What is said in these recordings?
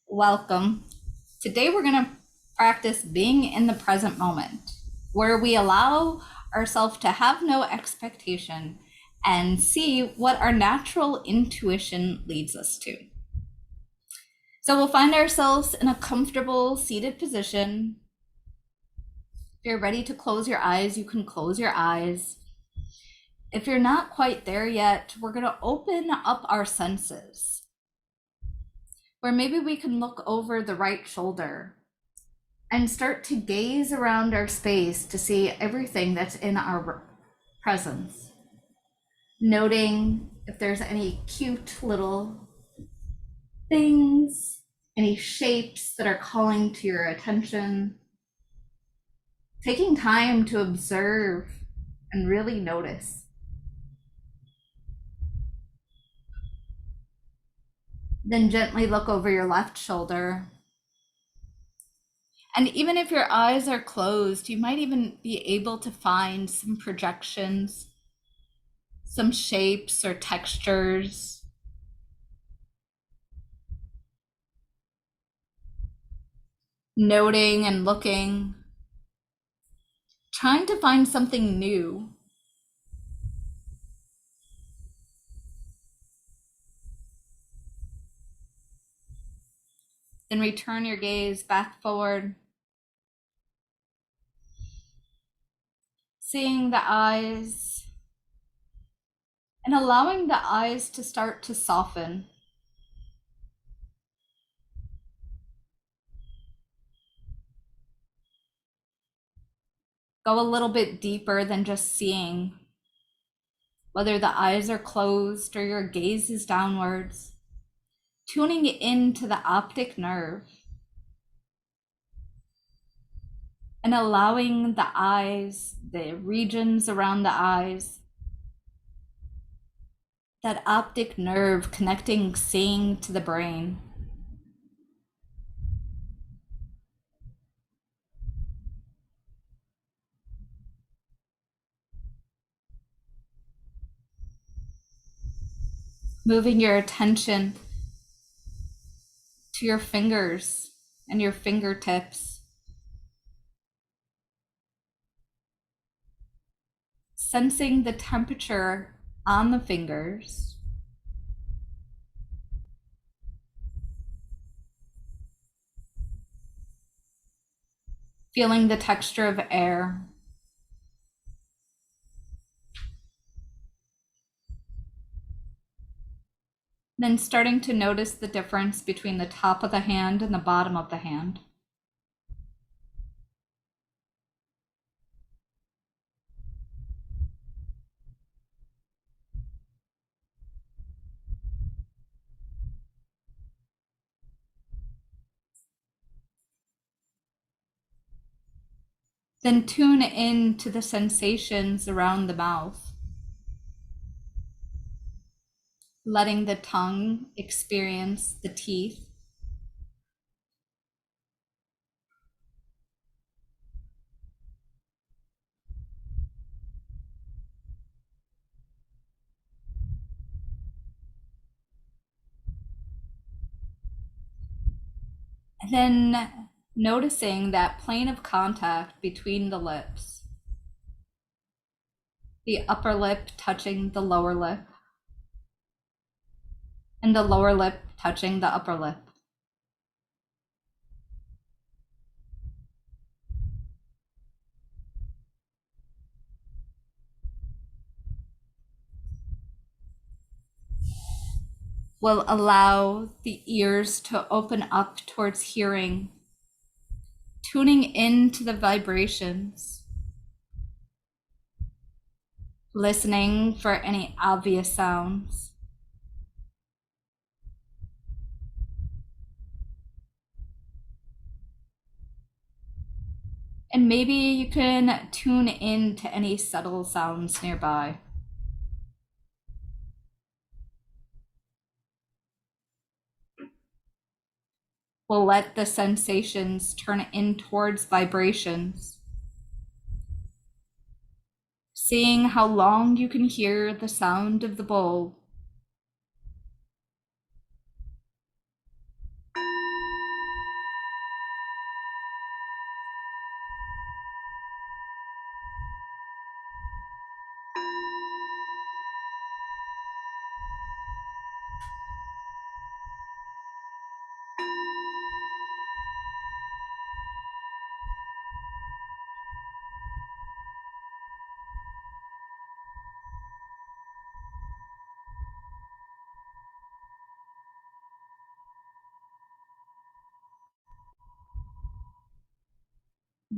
Welcome. Today we're going to practice being in the present moment, where we allow ourselves to have no expectation and see what our natural intuition leads us to. So we'll find ourselves in a comfortable seated position. If you're ready to close your eyes, you can close your eyes. If you're not quite there yet, we're going to open up our senses, where maybe we can look over the right shoulder and start to gaze around our space to see everything that's in our presence. Noting if there's any cute little things, any shapes that are calling to your attention. Taking time to observe and really notice. Then gently look over your left shoulder. And even if your eyes are closed, you might even be able to find some projections, some shapes or textures. Noting and looking, trying to find something new. Then return your gaze back forward, seeing the eyes and allowing the eyes to start to soften. Go a little bit deeper than just seeing, whether the eyes are closed or your gaze is downwards, tuning into the optic nerve and allowing the eyes, the regions around the eyes, that optic nerve connecting seeing to the brain. Moving your attention to your fingers and your fingertips. Sensing the temperature on the fingers. Feeling the texture of air. Then starting to notice the difference between the top of the hand and the bottom of the hand. Then tune in to the sensations around the mouth. Letting the tongue experience the teeth. And then noticing that plane of contact between the lips. The upper lip touching the lower lip, and the lower lip touching the upper lip. Will allow the ears to open up towards hearing, tuning into the vibrations, listening for any obvious sounds. And maybe you can tune in to any subtle sounds nearby. We'll let the sensations turn in towards vibrations. Seeing how long you can hear the sound of the bowl.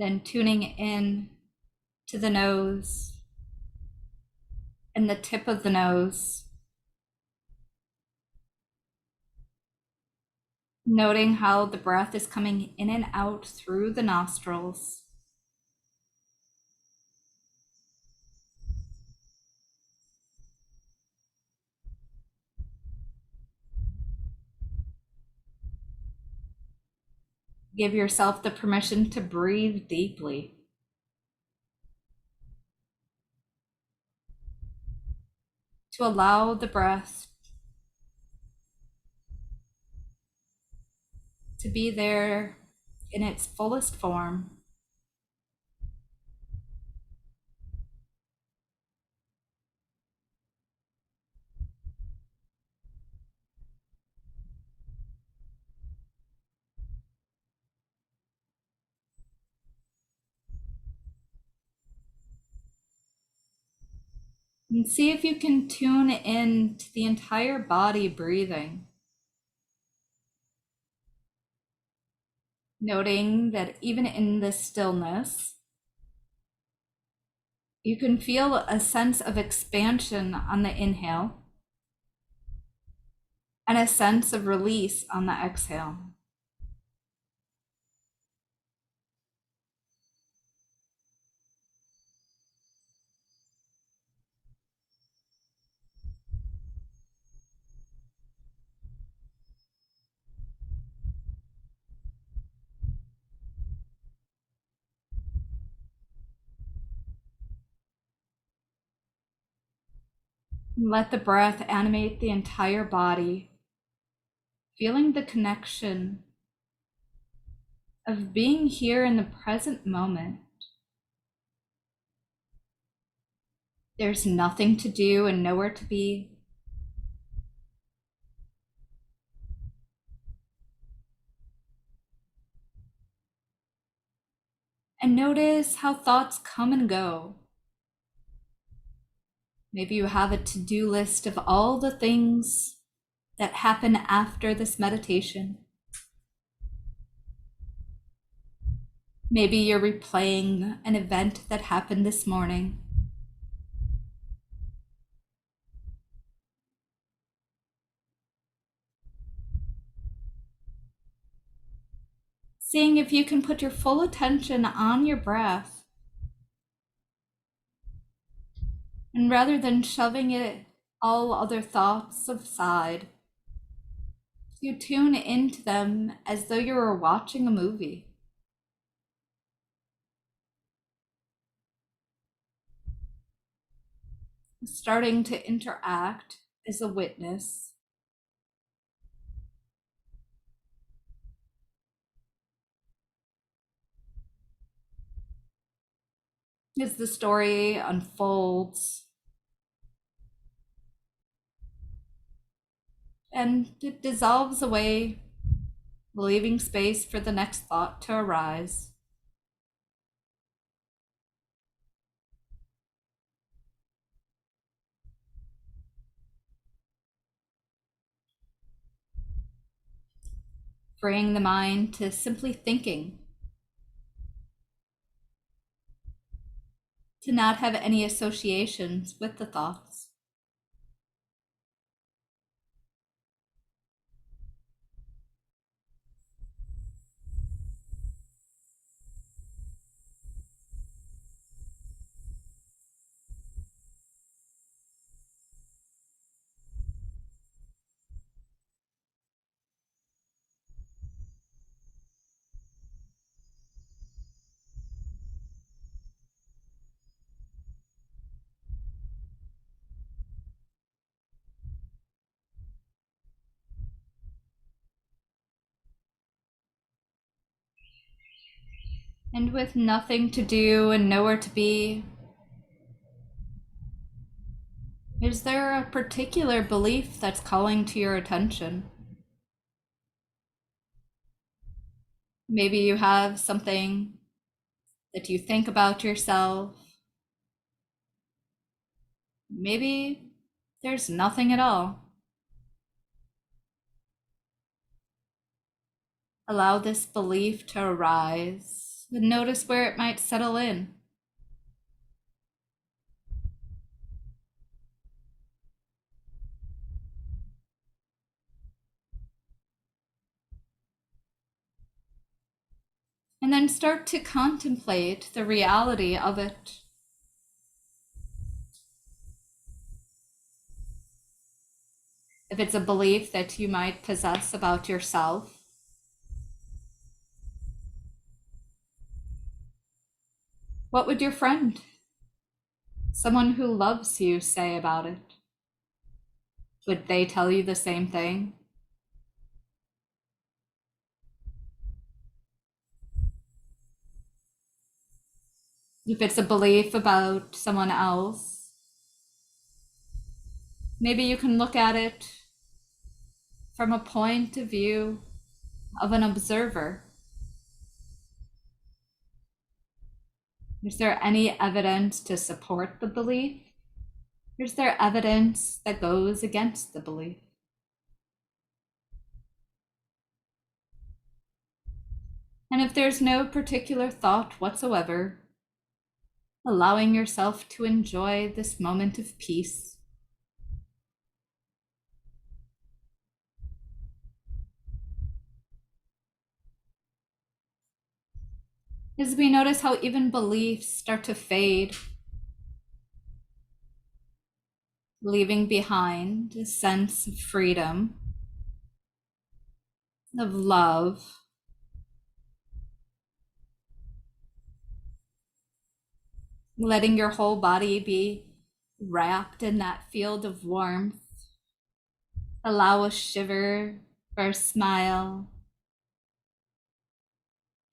Then tuning in to the nose and the tip of the nose, noting how the breath is coming in and out through the nostrils. Give yourself the permission to breathe deeply. To allow the breath to be there in its fullest form. And see if you can tune in to the entire body breathing. Noting that even in this stillness, you can feel a sense of expansion on the inhale and a sense of release on the exhale. Let the breath animate the entire body, feeling the connection of being here in the present moment. There's nothing to do and nowhere to be. And notice how thoughts come and go. Maybe you have a to-do list of all the things that happen after this meditation. Maybe you're replaying an event that happened this morning. Seeing if you can put your full attention on your breath. And rather than shoving it all other thoughts aside, you tune into them as though you were watching a movie. Starting to interact as a witness. As the story unfolds and it dissolves away, leaving space for the next thought to arise. Freeing the mind to simply thinking, to not have any associations with the thoughts. And with nothing to do and nowhere to be, is there a particular belief that's calling to your attention? Maybe you have something that you think about yourself. Maybe there's nothing at all. Allow this belief to arise And notice where it might settle in. And then start to contemplate the reality of it. If it's a belief that you might possess about yourself, what would your friend, someone who loves you, say about it? Would they tell you the same thing? If it's a belief about someone else, maybe you can look at it from a point of view of an observer. Is there any evidence to support the belief? Or is there evidence that goes against the belief? And if there's no particular thought whatsoever, allowing yourself to enjoy this moment of peace. As we notice how even beliefs start to fade, leaving behind a sense of freedom, of love, letting your whole body be wrapped in that field of warmth. Allow a shiver or a smile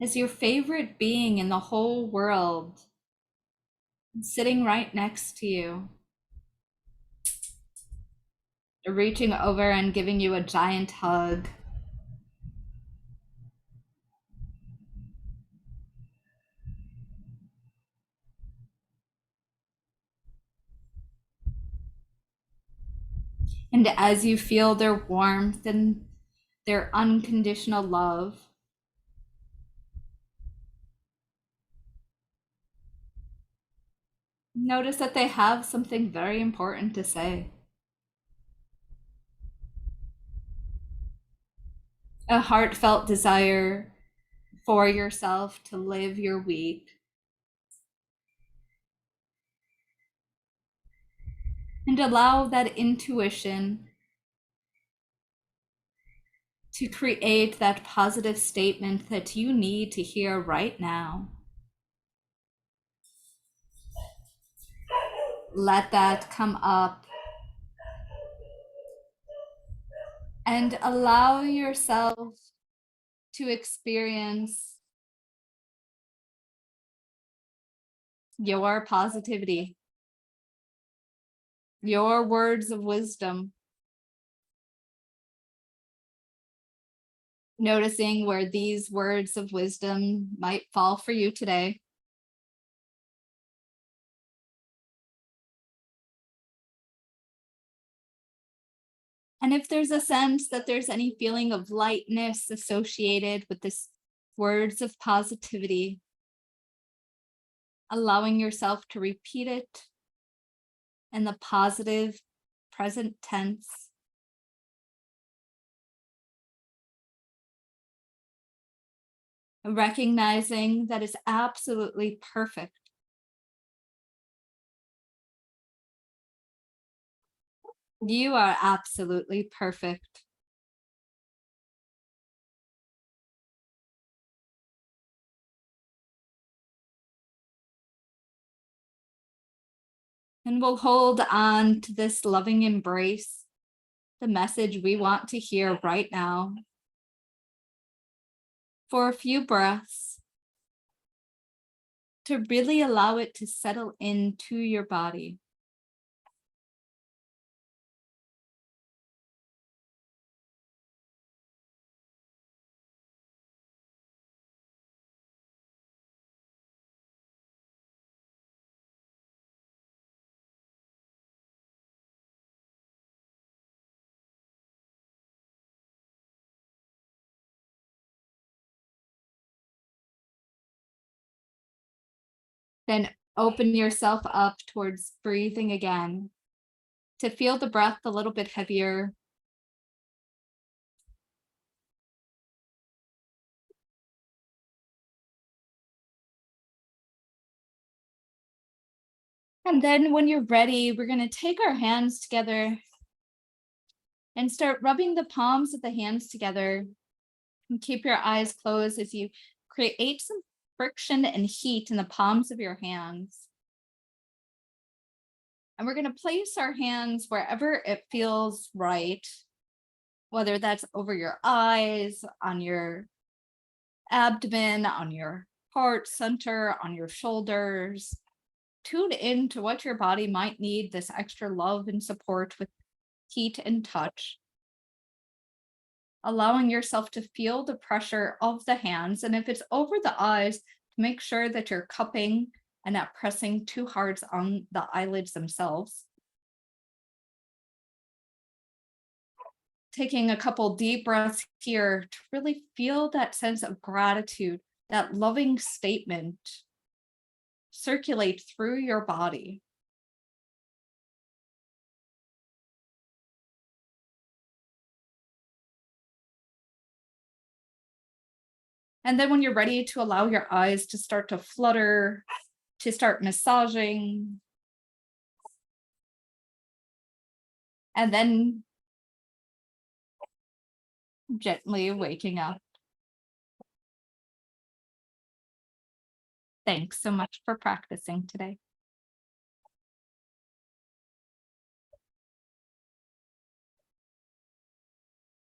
as your favorite being in the whole world sitting right next to you, reaching over and giving you a giant hug. And as you feel their warmth and their unconditional love, notice that they have something very important to say. A heartfelt desire for yourself to live your week. And allow that intuition to create that positive statement that you need to hear right now. Let that come up and allow yourself to experience your positivity, your words of wisdom, noticing where these words of wisdom might fall for you today. And if there's a sense that there's any feeling of lightness associated with this words of positivity, allowing yourself to repeat it in the positive present tense. Recognizing that it's absolutely perfect. You are absolutely perfect. And we'll hold on to this loving embrace, the message we want to hear right now, for a few breaths to really allow it to settle into your body. Then open yourself up towards breathing again to feel the breath a little bit heavier. And then when you're ready, we're going to take our hands together and start rubbing the palms of the hands together. And keep your eyes closed as you create some friction and heat in the palms of your hands. And we're going to place our hands wherever it feels right, whether that's over your eyes, on your abdomen, on your heart center, on your shoulders. Tune in to what your body might need this extra love and support with heat and touch. Allowing yourself to feel the pressure of the hands. And if it's over the eyes, make sure that you're cupping and not pressing too hard on the eyelids themselves. Taking a couple deep breaths here to really feel that sense of gratitude, that loving statement circulate through your body. And then when you're ready to allow your eyes to start to flutter, to start massaging, and then gently waking up. Thanks so much for practicing today.